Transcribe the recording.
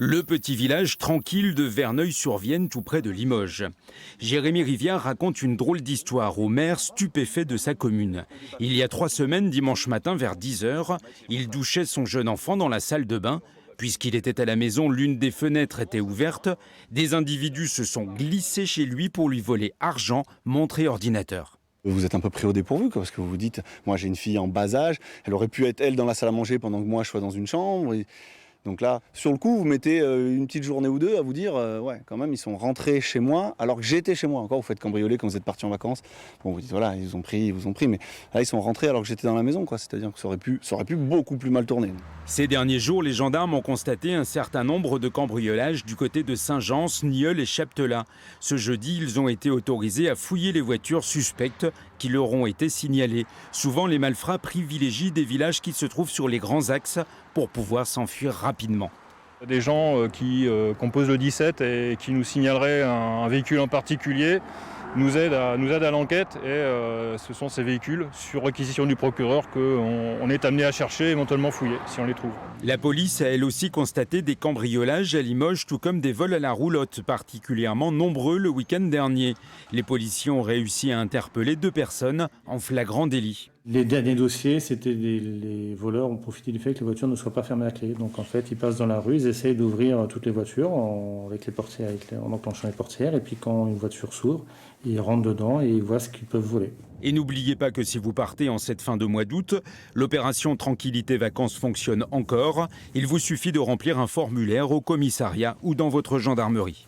Le petit village tranquille de Verneuil-sur-Vienne, tout près de Limoges. Jérémy Rivière raconte une drôle d'histoire au maire stupéfait de sa commune. Il y a 3 semaines, dimanche matin vers 10 h, il douchait son jeune enfant dans la salle de bain. Puisqu'il était à la maison, l'une des fenêtres était ouverte. Des individus se sont glissés chez lui pour lui voler argent, montre et ordinateur. Vous êtes un peu pris au dépourvu, parce que vous vous dites, moi j'ai une fille en bas âge, elle aurait pu être elle dans la salle à manger pendant que moi je sois dans une chambre. Donc là, sur le coup, vous mettez une petite journée ou deux à vous dire, ouais, quand même, ils sont rentrés chez moi, alors que j'étais chez moi. Encore, vous faites cambrioler quand vous êtes parti en vacances. Bon, vous dites, voilà, ils vous ont pris, mais là, ils sont rentrés alors que j'étais dans la maison, quoi. C'est-à-dire que ça aurait pu beaucoup plus mal tourner. Ces derniers jours, les gendarmes ont constaté un certain nombre de cambriolages du côté de Saint-Jean, Nieul et Chaptelain. Ce jeudi, ils ont été autorisés à fouiller les voitures suspectes qui leur ont été signalées. Souvent, les malfrats privilégient des villages qui se trouvent sur les grands axes pour pouvoir s'enfuir rapidement. Des gens qui composent le 17 et qui nous signaleraient un véhicule en particulier nous aident à l'enquête et ce sont ces véhicules, sur réquisition du procureur, qu'on est amené à chercher et éventuellement fouiller si on les trouve. La police a elle aussi constaté des cambriolages à Limoges, tout comme des vols à la roulotte, particulièrement nombreux le week-end dernier. Les policiers ont réussi à interpeller 2 personnes en flagrant délit. Les derniers dossiers, c'était les voleurs ont profité du fait que les voitures ne soient pas fermées à clé. Donc en fait, ils passent dans la rue, ils essayent d'ouvrir toutes les voitures avec les portières, en enclenchant les portières. Et puis quand une voiture s'ouvre, ils rentrent dedans et ils voient ce qu'ils peuvent voler. Et n'oubliez pas que si vous partez en cette fin de mois d'août, l'opération Tranquillité Vacances fonctionne encore. Il vous suffit de remplir un formulaire au commissariat ou dans votre gendarmerie.